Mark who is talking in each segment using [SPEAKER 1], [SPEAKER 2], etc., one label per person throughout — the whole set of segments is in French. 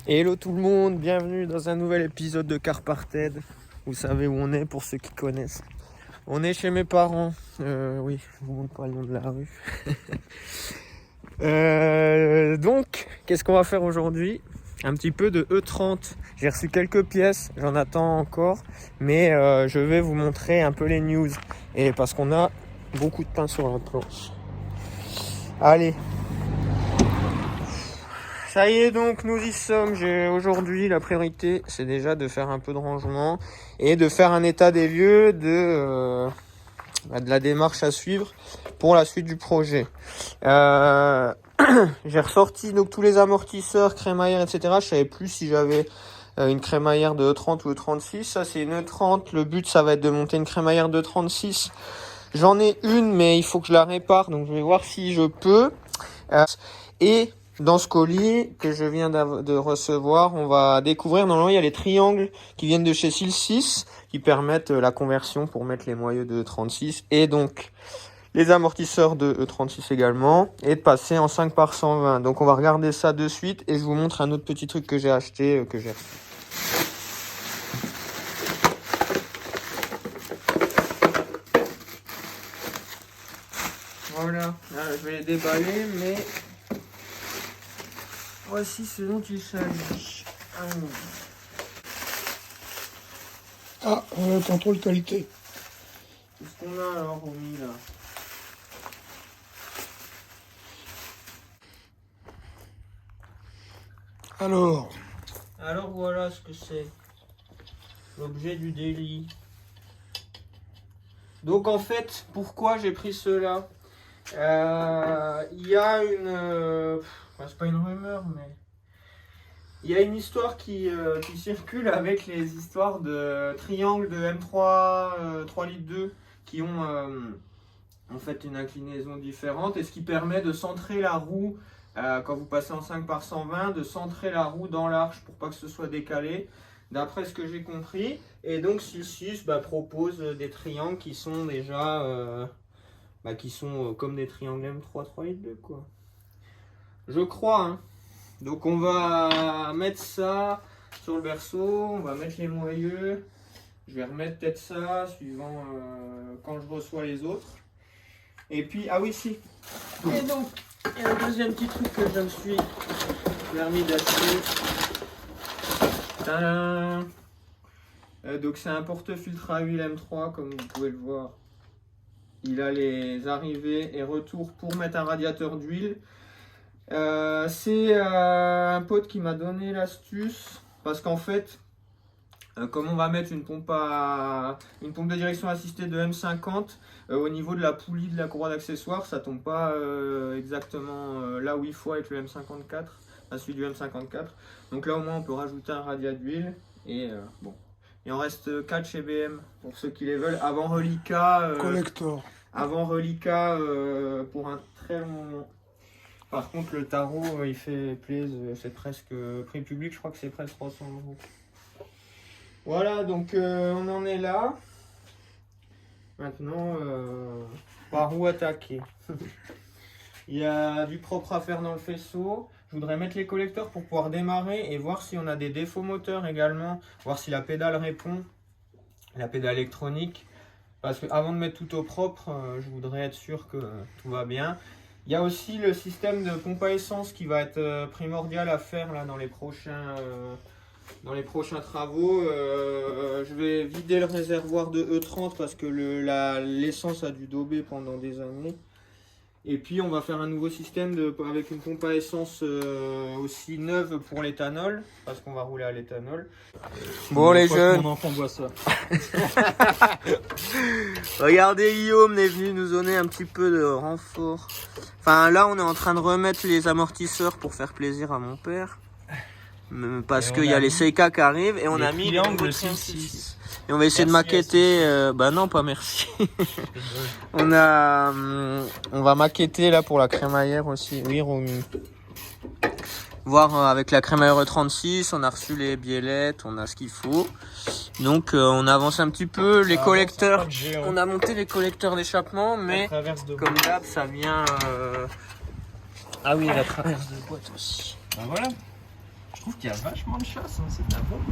[SPEAKER 1] Hello tout le monde, bienvenue dans un nouvel épisode de Carparted. Vous savez où on est pour ceux qui connaissent. On est chez mes parents. Oui, je vous montre pas le nom de la rue. Donc, qu'est-ce qu'on va faire aujourd'hui? Un petit peu de E30. J'ai reçu quelques pièces, j'en attends encore. Mais je vais vous montrer un peu les news. Et parce qu'on a beaucoup de pain sur la planche. Allez. Ça y est donc, nous y sommes. Aujourd'hui, la priorité, c'est déjà de faire un peu de rangement et de faire un état des lieux de la démarche à suivre pour la suite du projet. J'ai ressorti donc tous les amortisseurs, crémaillères, etc. Je savais plus si j'avais une crémaillère de E30 ou E36. Ça, c'est une E30. Le but, ça va être de monter une crémaillère de 36. J'en ai une, mais il faut que je la répare. Donc, je vais voir si je peux. Et dans ce colis que je viens de recevoir, on va découvrir, normalement il y a les triangles qui viennent de chez Sil6 qui permettent la conversion pour mettre les moyeux de E36 et donc les amortisseurs de E36 également et de passer en 5 par 120. Donc on va regarder ça de suite et je vous montre un autre petit truc que j'ai acheté, que j'ai reçu. Voilà, là, je vais les déballer mais... Voici ce dont il s'agit.
[SPEAKER 2] Contrôle qualité.
[SPEAKER 1] Qu'est-ce qu'on a alors, Romy, là? Alors voilà ce que c'est. L'objet du délit. Donc en fait, pourquoi j'ai pris cela? Il y a une... c'est pas une rumeur, mais... Il y a une histoire qui circule avec les histoires de triangles de M3 3 litres 2 qui ont en fait une inclinaison différente et ce qui permet de centrer la roue quand vous passez en 5 par 120, de centrer la roue dans l'arche pour pas que ce soit décalé, d'après ce que j'ai compris. Et donc Sil6 propose des triangles qui sont déjà qui sont comme des triangles M3 3 litres 2 quoi. Je crois, hein. Donc on va mettre ça sur le berceau, on va mettre les moyeux. Je vais remettre peut-être ça suivant quand je reçois les autres. Et puis, ah oui si. Et donc, il y a un deuxième petit truc que je me suis permis d'acheter. Donc c'est un porte-filtre à huile M3 comme vous pouvez le voir. Il a les arrivées et retours pour mettre un radiateur d'huile. C'est un pote qui m'a donné l'astuce parce qu'en fait comme on va mettre une pompe de direction assistée de M50 au niveau de la poulie de la courroie d'accessoires, ça tombe pas exactement là où il faut avec le M54, celui du M54. Donc là au moins on peut rajouter un radiateur d'huile et bon, il en reste 4 chez BM pour ceux qui les veulent avant reliquat
[SPEAKER 2] collector.
[SPEAKER 1] Avant reliquat pour un très long moment. Par contre, le tarot, il fait plaisir, c'est presque prix public, je crois que c'est presque 300 €. Voilà, donc on en est là. Maintenant, par où attaquer? Il y a du propre à faire dans le faisceau. Je voudrais mettre les collecteurs pour pouvoir démarrer et voir si on a des défauts moteurs également. Voir si la pédale répond, la pédale électronique. Parce que avant de mettre tout au propre, je voudrais être sûr que tout va bien. Il y a aussi le système de pompe à essence qui va être primordial à faire là, dans les prochains travaux. Je vais vider le réservoir de E30 parce que l'essence a dû dauber pendant des années. Et puis on va faire un nouveau système avec une pompe à essence aussi neuve pour l'éthanol, parce qu'on va rouler à l'éthanol. Bon les jeunes, mon enfant boit ça. Regardez, Guillaume est venu nous donner un petit peu de renfort. Enfin là on est en train de remettre les amortisseurs pour faire plaisir à mon père. Parce qu'il y a les CK qui arrivent et on a mis l'angle 36. Et on va essayer de maqueter. Bah non, pas merci. On va maqueter là pour la crémaillère aussi. Oui, Romy. Voir avec la crémaillère E36, on a reçu les biellettes, on a ce qu'il faut. Donc on avance un petit peu. Les collecteurs, on a monté les collecteurs d'échappement, mais comme d'hab, ça vient. Ah oui, la traverse de boîte aussi.
[SPEAKER 2] Ben voilà. Je trouve qu'il y a vachement de chasse, hein. C'est de la bombe.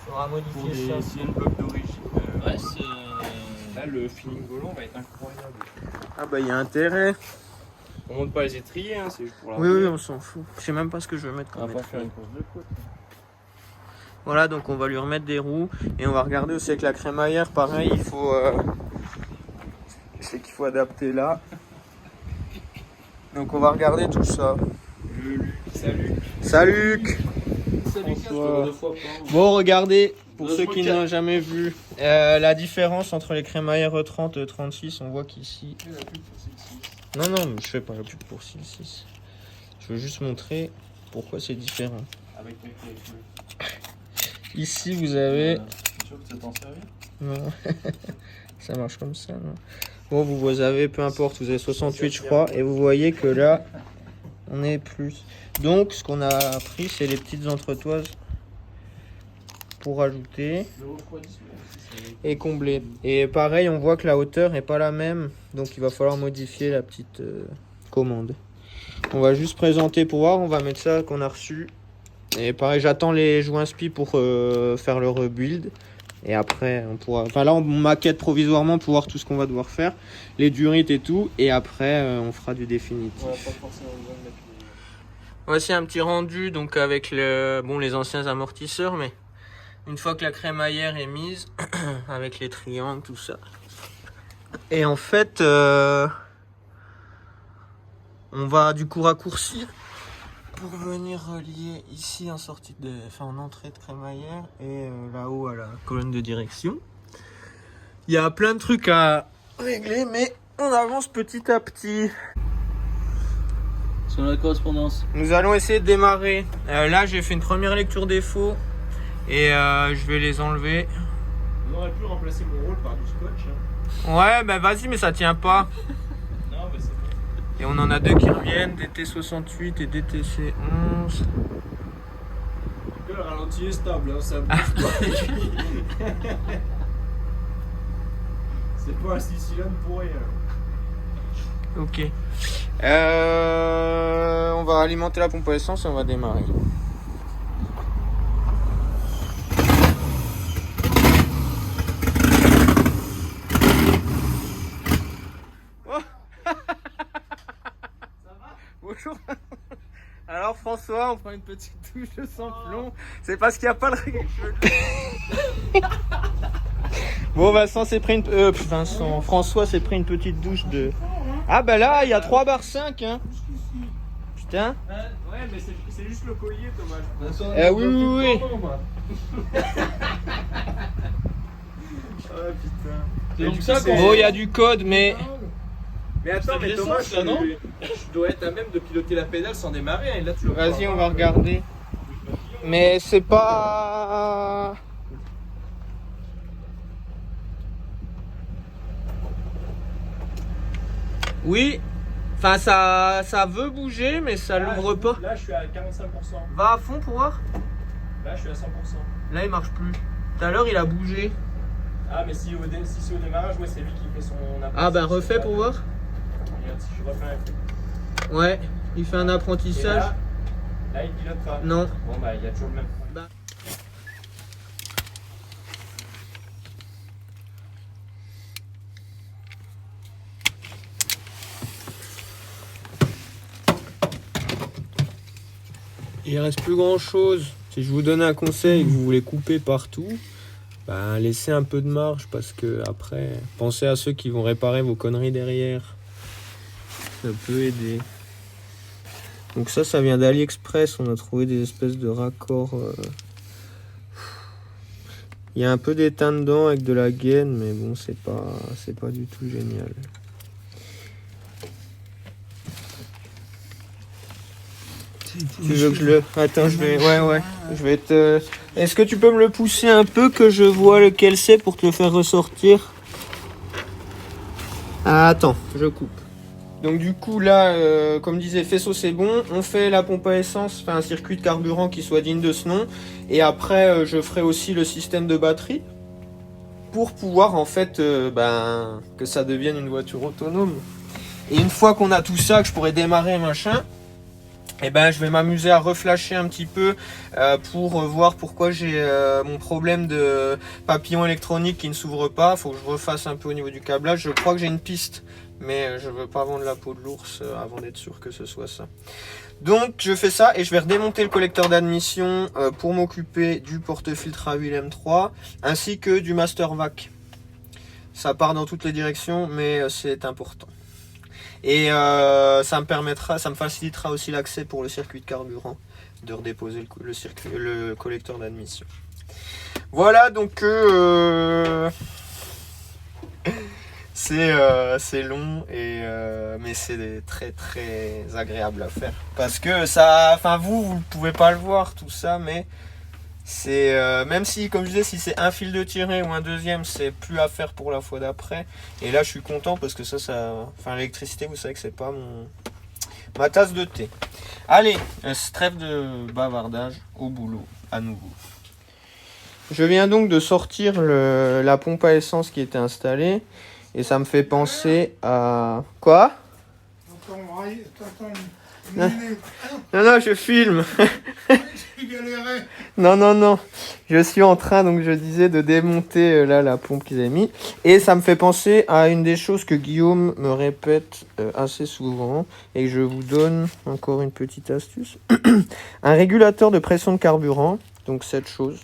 [SPEAKER 1] Faudra modifier
[SPEAKER 2] Pour
[SPEAKER 1] ça.
[SPEAKER 2] des blocs d'origine. Ouais, là, le feeling volant va être incroyable.
[SPEAKER 1] Ah bah il y a intérêt.
[SPEAKER 2] On monte pas les étriers, hein, c'est juste pour la
[SPEAKER 1] Oui, on s'en fout. Je sais même pas ce que je vais mettre
[SPEAKER 2] on
[SPEAKER 1] comme
[SPEAKER 2] va pas
[SPEAKER 1] étrier.
[SPEAKER 2] faire une course de côte.
[SPEAKER 1] Voilà, donc on va lui remettre des roues. Et on va regarder aussi avec la crémaillère. Pareil, il faut... Je sais qu'il faut adapter là. Donc on va regarder tout ça.
[SPEAKER 2] Salut.
[SPEAKER 1] Salut.
[SPEAKER 2] François.
[SPEAKER 1] Bon, regardez, pour ceux qui n'ont jamais vu, la différence entre les crémaillères E30 et E36, on voit qu'ici... Non, mais je fais pas la pub pour 6.6. Je veux juste montrer pourquoi c'est différent.
[SPEAKER 2] Avec mes clés bleues.
[SPEAKER 1] Ici, vous avez...
[SPEAKER 2] Tu es sûr que ça t'en servir?
[SPEAKER 1] Non, ça marche comme ça, non. Bon, vous avez, peu importe, vous avez 68, je crois, et vous voyez que là, on est plus. Donc, ce qu'on a pris, c'est les petites entretoises pour ajouter et combler. Et pareil, on voit que la hauteur n'est pas la même, donc il va falloir modifier la petite commande. On va juste présenter pour voir, on va mettre ça qu'on a reçu. Et pareil, j'attends les joints spi pour faire le rebuild. Et après, on pourra... Enfin là, on maquette provisoirement pour voir tout ce qu'on va devoir faire. Les durites et tout. Et après, on fera du définitif.
[SPEAKER 2] Ouais, pas forcément besoin de mettre les...
[SPEAKER 1] Voici un petit rendu donc avec les anciens amortisseurs. Mais une fois que la crémaillère est mise, avec les triangles, tout ça. Et en fait, on va du coup raccourcir pour venir relier ici en sortie en entrée de crémaillère et là-haut à la colonne de direction. Il y a plein de trucs à régler, mais on avance petit à petit.
[SPEAKER 2] Sur la correspondance.
[SPEAKER 1] Nous allons essayer de démarrer. Là, j'ai fait une première lecture défaut et je vais les enlever.
[SPEAKER 2] On aurait pu remplacer mon rôle par du scotch. Hein.
[SPEAKER 1] Ouais, bah vas-y, mais ça tient pas.
[SPEAKER 2] Non, mais c'est bon.
[SPEAKER 1] Et on en a deux qui reviennent, DT68 et DTC11.
[SPEAKER 2] Le ralenti est stable, hein, ça bouge pas. C'est pas un 6 cylindres pour rien.
[SPEAKER 1] Ok. On va alimenter la pompe à essence et on va démarrer. Oh. Bonjour. Alors François, on prend une petite douche de sans-plomb. C'est parce qu'il n'y a pas le règle-cheveux. Bon, Vincent s'est pris François s'est pris une petite douche de... Ah bah là, il y a 3 bar 5, hein. Putain.
[SPEAKER 2] Ouais, mais c'est juste le collier, dommage.
[SPEAKER 1] Oui.
[SPEAKER 2] Ah putain.
[SPEAKER 3] C'est donc ça qu'on...
[SPEAKER 1] Bon, il y a du code, mais...
[SPEAKER 2] Mais attends, mais Thomas,
[SPEAKER 3] ça, non
[SPEAKER 2] je dois être à même de piloter la pédale sans démarrer. Hein, et là, tu
[SPEAKER 1] Vas-y, on va regarder. Mais c'est pas... Oui. Enfin, ça veut bouger, mais ça l'ouvre pas.
[SPEAKER 2] Là, je suis à 45%.
[SPEAKER 1] Va à fond pour voir.
[SPEAKER 2] Là, je suis à 100%.
[SPEAKER 1] Là, il marche plus. Tout à l'heure, il a bougé.
[SPEAKER 2] Ah, mais si c'est au démarrage, ouais, c'est lui qui fait son apprentissage.
[SPEAKER 1] Ah bah, refais pour voir.
[SPEAKER 2] Regarde, si je refais un truc.
[SPEAKER 1] Ouais, il fait un
[SPEAKER 2] Et
[SPEAKER 1] apprentissage.
[SPEAKER 2] là, il pilote pas.
[SPEAKER 1] Non.
[SPEAKER 2] Bon, bah, il y a toujours le même.
[SPEAKER 1] Bah. Il reste plus grand chose. Si je vous donne un conseil et que vous voulez couper partout, ben laissez un peu de marge parce que après, pensez à ceux qui vont réparer vos conneries derrière. Ça peut aider. Donc ça vient d'AliExpress. On a trouvé des espèces de raccords. Il y a un peu d'étain dedans avec de la gaine, mais bon, c'est pas du tout génial. Tu veux que je le... Attends, je vais... Ouais. Je vais te... Est-ce que tu peux me le pousser un peu que je vois lequel c'est pour te le faire ressortir? Ah, attends, je coupe. Donc du coup là, comme disait faisceau c'est bon, on fait la pompe à essence, enfin un circuit de carburant qui soit digne de ce nom. Et après je ferai aussi le système de batterie pour pouvoir en fait que ça devienne une voiture autonome. Et une fois qu'on a tout ça, que je pourrai démarrer machin, et je vais m'amuser à reflasher un petit peu pour voir pourquoi j'ai mon problème de papillon électronique qui ne s'ouvre pas. Faut que je refasse un peu au niveau du câblage. Je crois que j'ai une piste, mais je veux pas vendre la peau de l'ours avant d'être sûr que ce soit ça. Donc je fais ça et je vais redémonter le collecteur d'admission pour m'occuper du porte-filtre à huile M3 ainsi que du master vac. Ça part dans toutes les directions, mais c'est important. Et ça me facilitera aussi l'accès pour le circuit de carburant, de redéposer le collecteur d'admission. Voilà, donc c'est long, mais c'est très très agréable à faire. Parce que ça, enfin vous ne pouvez pas le voir tout ça, mais c'est même si, comme je disais, si c'est un fil de tiré ou un deuxième, c'est plus à faire pour la fois d'après. Et là, je suis content parce que enfin l'électricité, vous savez que c'est pas ma tasse de thé. Allez, trêve de bavardage, au boulot à nouveau. Je viens donc de sortir la pompe à essence qui était installée et ça me fait penser à quoi? Non, je filme. Non. Je suis en train, donc je disais, de démonter la pompe qu'ils avaient mis. Et ça me fait penser à une des choses que Guillaume me répète assez souvent. Et que je vous donne encore une petite astuce. Un régulateur de pression de carburant, donc cette chose.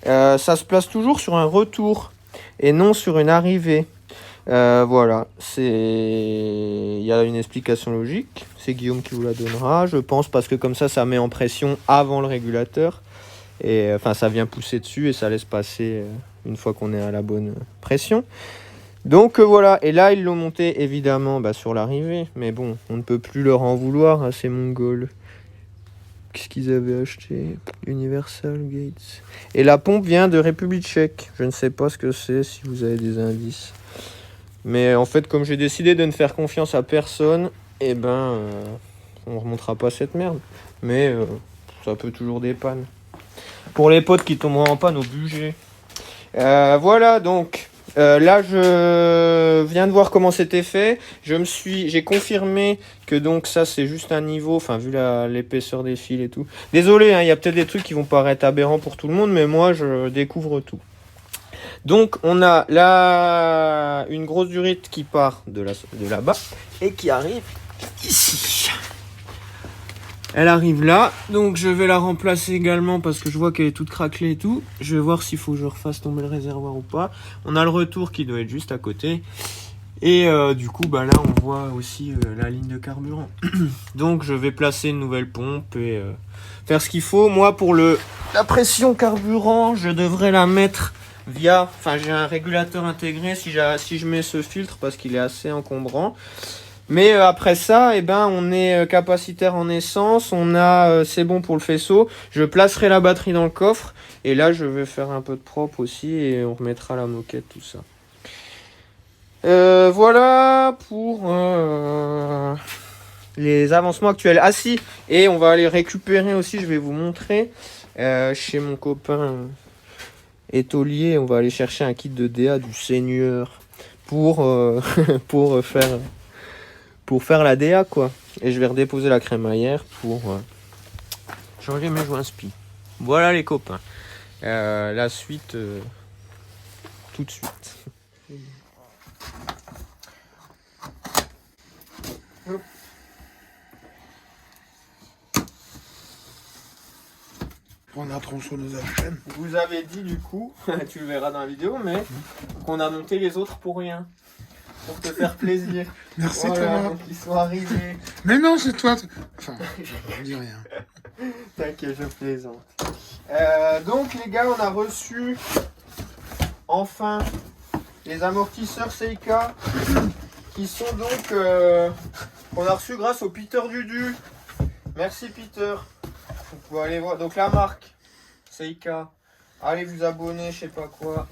[SPEAKER 1] Ça se place toujours sur un retour et non sur une arrivée. Voilà, il y a une explication logique, c'est Guillaume qui vous la donnera, je pense, parce que comme ça met en pression avant le régulateur, et enfin ça vient pousser dessus et ça laisse passer une fois qu'on est à la bonne pression. Donc voilà, et là ils l'ont monté évidemment sur l'arrivée, mais bon, on ne peut plus leur en vouloir à ces Mongols. Qu'est-ce qu'ils avaient acheté? Universal Gates. Et la pompe vient de République tchèque, je ne sais pas ce que c'est, si vous avez des indices. Mais en fait, comme j'ai décidé de ne faire confiance à personne, on ne remontera pas cette merde. Mais ça peut toujours dépanner. Pour les potes qui tomberont en panne au budget. Voilà, donc là je viens de voir comment c'était fait. J'ai confirmé que donc ça c'est juste un niveau, enfin vu l'épaisseur des fils et tout. Désolé, il y a peut-être des trucs qui vont paraître aberrants pour tout le monde, mais moi je découvre tout. Donc on a là une grosse durite qui part de là-bas et qui arrive ici. Elle arrive là, donc je vais la remplacer également parce que je vois qu'elle est toute craquelée et tout. Je vais voir s'il faut que je refasse tomber le réservoir ou pas. On a le retour qui doit être juste à côté. Et du coup là on voit aussi la ligne de carburant. Donc je vais placer une nouvelle pompe et faire ce qu'il faut. Moi pour la pression carburant, je devrais la mettre j'ai un régulateur intégré si je mets ce filtre parce qu'il est assez encombrant. Mais après ça, on est capacitaire en essence, c'est bon pour le faisceau. Je placerai la batterie dans le coffre et là je vais faire un peu de propre aussi et on remettra la moquette, tout ça. Voilà pour les avancements actuels. Ah si, et on va aller récupérer aussi, je vais vous montrer chez mon copain étolier, on va aller chercher un kit de DA du Seigneur pour faire la DA quoi. Et je vais redéposer la crémaillère pour changer mes joints spi. Voilà les copains. La suite tout de suite.
[SPEAKER 3] On a tronçonneuse à chaîne.
[SPEAKER 1] Vous avez dit du coup, tu le verras dans la vidéo, mais qu'on a monté les autres pour rien. Pour te faire plaisir.
[SPEAKER 3] Merci
[SPEAKER 1] voilà,
[SPEAKER 3] Thomas.
[SPEAKER 1] Donc ils sont arrivés.
[SPEAKER 3] Mais non, c'est toi. Enfin, je ne dis rien.
[SPEAKER 1] T'inquiète, je plaisante. Donc les gars, on a reçu enfin les amortisseurs Seika qui sont donc qu'on a reçu grâce au Peter Dudu. Merci Peter. Vous pouvez aller voir. Donc la marque Seika. Allez vous abonner, je sais pas quoi.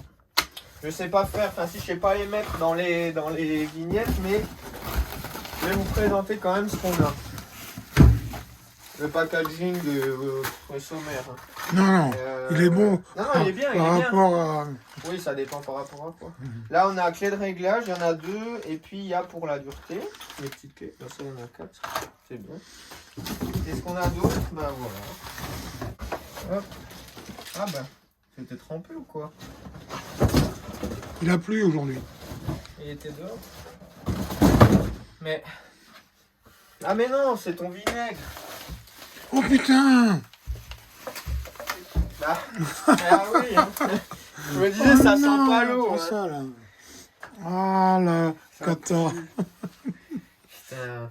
[SPEAKER 1] Je sais pas faire, enfin si je sais pas les mettre dans les vignettes, mais je vais vous présenter quand même ce qu'on a. Le packaging de sommaire. Hein.
[SPEAKER 3] Non, il est bon.
[SPEAKER 1] Non, il est bien, il
[SPEAKER 3] Par
[SPEAKER 1] est bien.
[SPEAKER 3] rapport à...
[SPEAKER 1] Oui, ça dépend par rapport à quoi. Là, on a clé de réglage, il y en a 2, et puis il y a pour la dureté, les petites clés. Là, ça, il y en a 4, c'est bien. Qu'est-ce qu'on a d'autre? Ben voilà. Hop. Ah ben, c'était trempé ou quoi?
[SPEAKER 3] Il a plu aujourd'hui.
[SPEAKER 1] Il était dehors. Mais... Ah mais non, c'est ton vinaigre.
[SPEAKER 3] Oh putain!
[SPEAKER 1] Ah, ah oui, hein. Je me disais, ça sent pas l'eau. Hein.
[SPEAKER 3] Ça, là. Ah la cata.
[SPEAKER 1] Putain.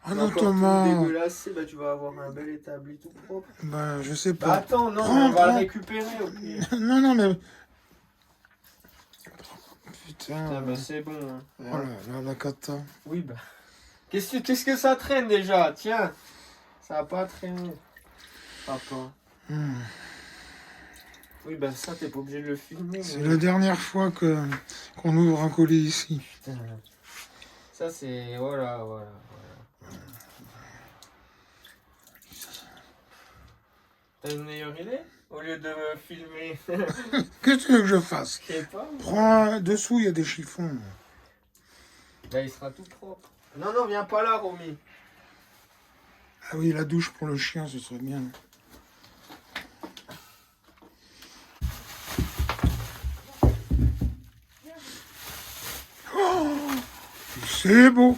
[SPEAKER 3] Ah
[SPEAKER 1] Encore tout
[SPEAKER 3] notamment.
[SPEAKER 1] dégueulassé, bah tu vas avoir un bel établi tout propre.
[SPEAKER 3] Ben je sais
[SPEAKER 1] Bah
[SPEAKER 3] pas.
[SPEAKER 1] attends, non,
[SPEAKER 3] Prends,
[SPEAKER 1] on va le
[SPEAKER 3] prends.
[SPEAKER 1] récupérer au pire.
[SPEAKER 3] Non mais. Putain.
[SPEAKER 1] Putain, bah c'est bon. Hein.
[SPEAKER 3] Oh là, la cata.
[SPEAKER 1] Oui, bah. Qu'est-ce que ça traîne déjà? Tiens, ça va pas traîner. Papa. Oui, bah ça, t'es pas obligé de le filmer.
[SPEAKER 3] C'est
[SPEAKER 1] mais-
[SPEAKER 3] la dernière fois qu'on ouvre un colis ici.
[SPEAKER 1] Putain. Ça, c'est. Voilà. T'as une meilleure idée? Au lieu de me filmer.
[SPEAKER 3] Qu'est-ce que tu veux que je fasse?
[SPEAKER 1] Je sais pas.
[SPEAKER 3] Prends dessous, il y a des chiffons.
[SPEAKER 1] Là, il sera tout propre. Non, viens pas là, Romy.
[SPEAKER 3] Ah oui, la douche pour le chien, ce serait bien. Oh, c'est beau.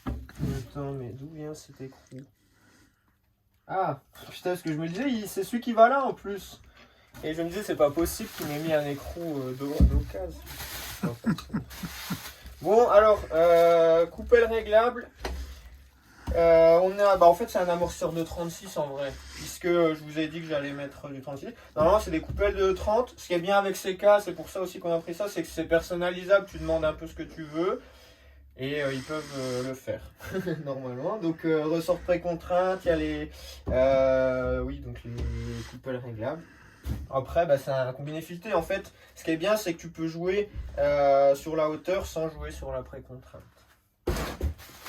[SPEAKER 1] Attends, mais d'où vient cet écrou? Ah, putain, ce que je me disais, c'est celui qui va là en plus. Et je me disais, c'est pas possible qu'il m'ait mis un écrou d'occasion. Bon, alors, coupelle réglable. On a, bah en fait, c'est un amortisseur de 36 en vrai, puisque je vous ai dit que j'allais mettre du 36. Normalement, c'est des coupelles de 30. Ce qui est bien avec ces cas, c'est pour ça aussi qu'on a pris ça, c'est que c'est personnalisable. Tu demandes un peu ce que tu veux. Et ils peuvent le faire normalement. Donc ressort précontrainte, il y a les oui donc les coupelles réglables. Après bah, c'est un combiné fileté en fait. Ce qui est bien c'est que tu peux jouer sur la hauteur sans jouer sur la précontrainte.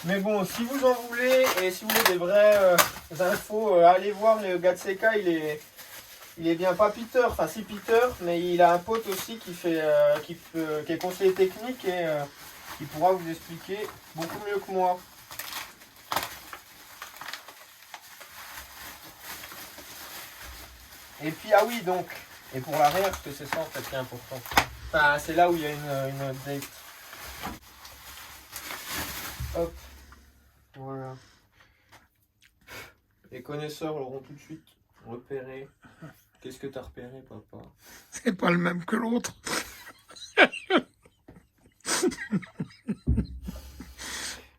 [SPEAKER 1] Mais bon si vous en voulez et si vous voulez des vraies infos, allez voir le gars de Seika, il est bien pas Peter, enfin si Peter, mais il a un pote aussi qui fait qui est conseiller technique et qui pourra vous expliquer beaucoup mieux que moi. Et puis, ah oui, donc, et pour l'arrière, parce que c'est ça en fait qui est important. Enfin, c'est là où il y a une update. Hop, voilà. Les connaisseurs l'auront tout de suite repéré. Qu'est-ce que t'as repéré, papa?
[SPEAKER 3] C'est pas le même que l'autre.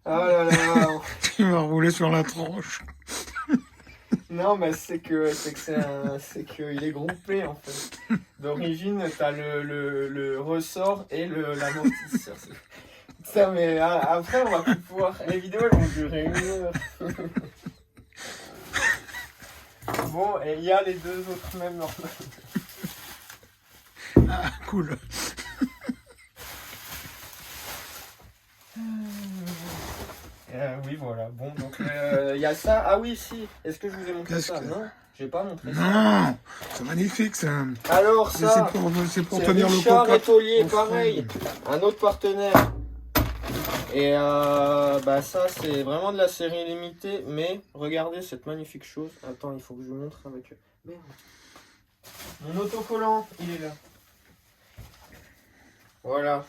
[SPEAKER 1] Ah là là.
[SPEAKER 3] Tu vas rouler sur la tranche.
[SPEAKER 1] Non, mais c'est qu'il est groupé en fait. D'origine, t'as le ressort et l'amortisseur. Ça, mais après, on va plus pouvoir. Les vidéos, elles vont durer 1 heure. Bon, et il y a les 2 autres même normales.
[SPEAKER 3] Ah, cool.
[SPEAKER 1] Oui, voilà. Bon, donc il y a ça. Ah oui, si. Est-ce que je vous ai montré
[SPEAKER 3] Qu'est-ce
[SPEAKER 1] ça?
[SPEAKER 3] que-
[SPEAKER 1] Non, j'ai pas montré ça.
[SPEAKER 3] Non, c'est magnifique ça.
[SPEAKER 1] Alors ça,
[SPEAKER 3] C'est pour
[SPEAKER 1] c'est
[SPEAKER 3] tenir le
[SPEAKER 1] Richard
[SPEAKER 3] coca.
[SPEAKER 1] Étolier,
[SPEAKER 3] au fond.
[SPEAKER 1] pareil. Un autre partenaire. Et bah ça, c'est vraiment de la série limitée. Mais regardez cette magnifique chose. Attends, il faut que je vous montre avec eux. Merde. Mon autocollant, il est là. Voilà.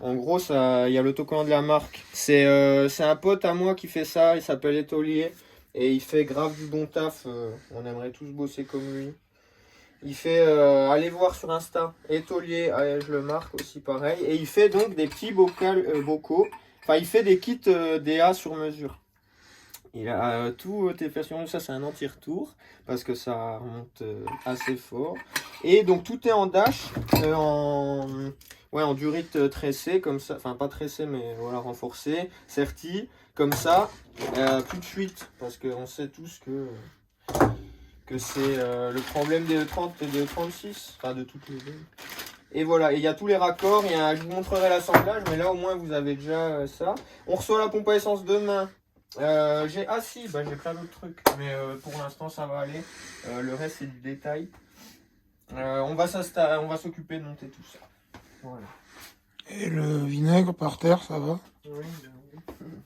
[SPEAKER 1] En gros, il y a l'autocollant de la marque. C'est un pote à moi qui fait ça. Il s'appelle Étolier. Et il fait grave du bon taf. On aimerait tous bosser comme lui. Il fait, allez voir sur Insta, Étolier, je le marque aussi pareil. Et il fait donc des petits bocaux. Enfin, il fait des kits DA sur mesure. Il a tout fait sur mesure. Ça, c'est un anti-retour. Parce que ça remonte assez fort. Et donc, tout est en dash. En durite tressée, comme ça. Enfin, pas tressée, mais voilà, renforcée. Serti, comme ça. Plus de fuite. Parce qu'on sait tous que que c'est le problème des E30 et des E36, enfin de toutes les deux. Et voilà, et il y a tous les raccords, je vous montrerai l'assemblage, mais là au moins vous avez déjà ça. On reçoit la pompe à essence demain. J'ai plein d'autres trucs, mais pour l'instant ça va aller. Le reste c'est du détail. On va s'occuper de monter tout ça. Voilà.
[SPEAKER 3] Et le vinaigre par terre, ça va?
[SPEAKER 1] Oui,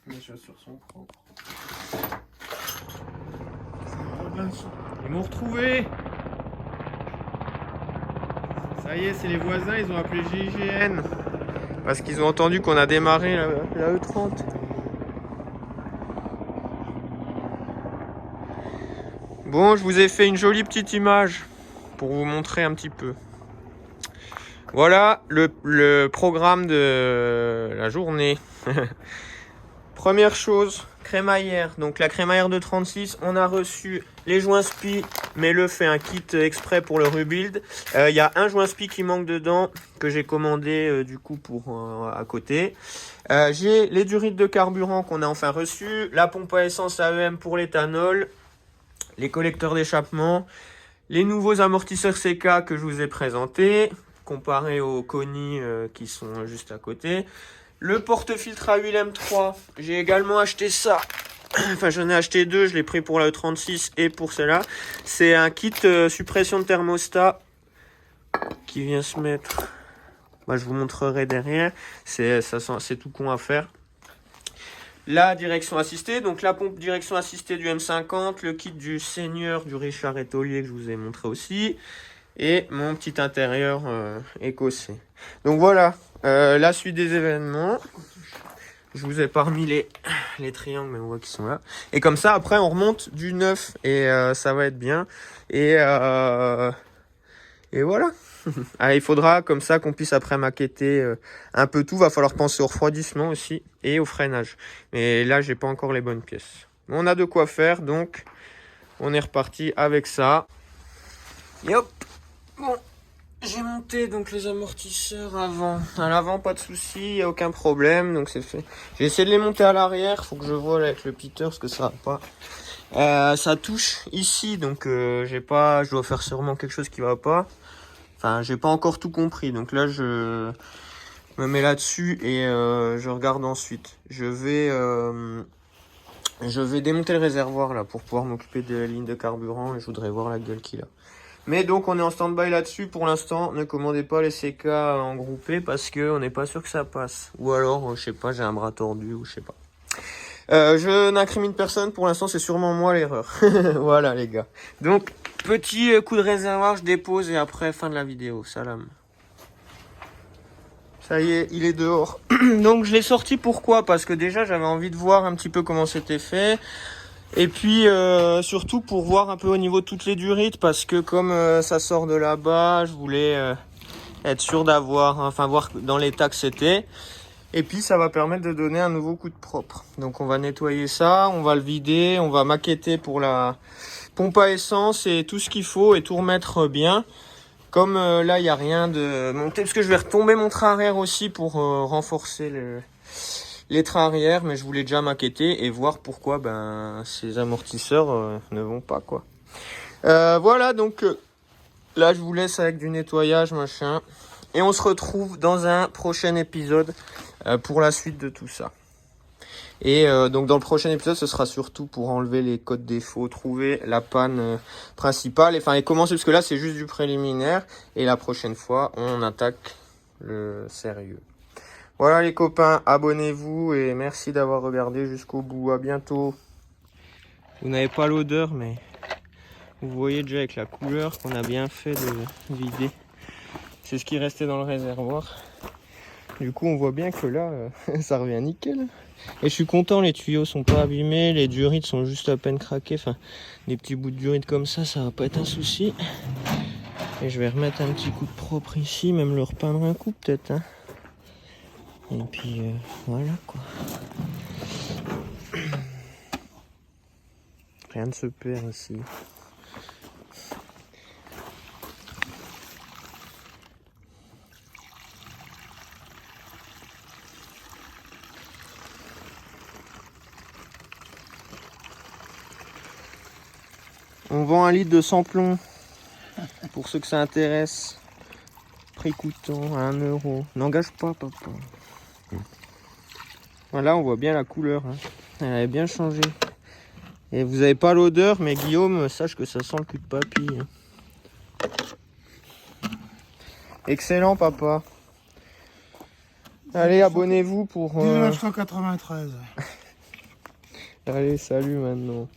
[SPEAKER 1] mes chaussures sont propres. Ils m'ont retrouvé. Ça y est, c'est les voisins, ils ont appelé GIGN. Parce qu'ils ont entendu qu'on a démarré la E30. Bon, je vous ai fait une jolie petite image pour vous montrer un petit peu. Voilà le programme de la journée. Première chose, crémaillère. Donc la crémaillère de 36, on a reçu les joints spi, mais le fait un kit exprès pour le rebuild. Il y a un joint spi qui manque dedans, que j'ai commandé du coup pour à côté. J'ai les durites de carburant qu'on a enfin reçu, la pompe à essence AEM pour l'éthanol, les collecteurs d'échappement, les nouveaux amortisseurs CK que je vous ai présentés, comparé aux Koni qui sont juste à côté. Le porte-filtre à huile M3, j'ai également acheté ça. Enfin, j'en ai acheté deux, je l'ai pris pour la E36 et pour celle-là. C'est un kit suppression de thermostat qui vient se mettre. Bah, je vous montrerai derrière. C'est tout con à faire. La direction assistée, donc la pompe direction assistée du M50, le kit du Seigneur du Richard Etolier que je vous ai montré aussi, et mon petit intérieur écossais. Donc voilà, la suite des événements. Je vous ai pas remis les triangles, mais on voit qu'ils sont là. Et comme ça, après, on remonte du neuf et ça va être bien. Et voilà. Ah, il faudra comme ça qu'on puisse après maqueter un peu tout. Va falloir penser au refroidissement aussi et au freinage. Mais là, j'ai pas encore les bonnes pièces. On a de quoi faire, donc on est reparti avec ça. Et hop. Bon, j'ai monté donc les amortisseurs avant. À l'avant, pas de souci, il n'y a aucun problème, donc c'est fait. J'ai essayé de les monter à l'arrière. Faut que je voie avec le Peter parce que ça va pas. Ça touche ici, donc je dois faire sûrement quelque chose qui va pas. Enfin, j'ai pas encore tout compris, donc là je me mets là-dessus et je regarde ensuite. Je vais démonter le réservoir là pour pouvoir m'occuper de la ligne de carburant et je voudrais voir la gueule qu'il a. Mais donc on est en stand-by là-dessus pour l'instant. Ne commandez pas les CK en groupé parce que on n'est pas sûr que ça passe. Ou alors, je sais pas, j'ai un bras tordu ou je sais pas. Je n'incrimine personne pour l'instant, c'est sûrement moi l'erreur. Voilà les gars. Donc petit coup de réservoir, je dépose et après fin de la vidéo. Salam. Ça y est, il est dehors. Donc je l'ai sorti pourquoi? Parce que déjà j'avais envie de voir un petit peu comment c'était fait. Et puis surtout pour voir un peu au niveau de toutes les durites parce que comme ça sort de là-bas, je voulais être sûr voir dans l'état que c'était. Et puis ça va permettre de donner un nouveau coup de propre. Donc on va nettoyer ça, on va le vider, on va maqueter pour la pompe à essence et tout ce qu'il faut et tout remettre bien. Comme là il n'y a rien de monté, parce que je vais retomber mon train arrière aussi pour renforcer les trains arrière, mais je voulais déjà maqueter et voir pourquoi ces amortisseurs ne vont pas quoi. Voilà, donc là je vous laisse avec du nettoyage machin et on se retrouve dans un prochain épisode pour la suite de tout ça. Et donc dans le prochain épisode ce sera surtout pour enlever les codes défauts, trouver la panne principale et commencer, parce que là c'est juste du préliminaire et la prochaine fois on attaque le sérieux. Voilà les copains, abonnez-vous et merci d'avoir regardé jusqu'au bout. À bientôt. Vous n'avez pas l'odeur, mais vous voyez déjà avec la couleur qu'on a bien fait de vider. C'est ce qui restait dans le réservoir. Du coup on voit bien que là ça revient nickel. Et je suis content, les tuyaux sont pas abîmés, les durites sont juste à peine craquées. Enfin, des petits bouts de durites comme ça va pas être un souci. Et je vais remettre un petit coup de propre ici, même le repeindre un coup peut-être. Hein. Et puis voilà quoi. Rien ne se perd ici. On vend 1 litre de sans-plomb. Pour ceux que ça intéresse. Prix coûtant à 1 €. N'engage pas, papa. Voilà, on voit bien la couleur. Hein. Elle avait bien changé. Et vous avez pas l'odeur, mais Guillaume, sache que ça sent le cul de papy. Hein. Excellent, papa. Allez, abonnez-vous pour...
[SPEAKER 3] 1993.
[SPEAKER 1] Allez, salut maintenant.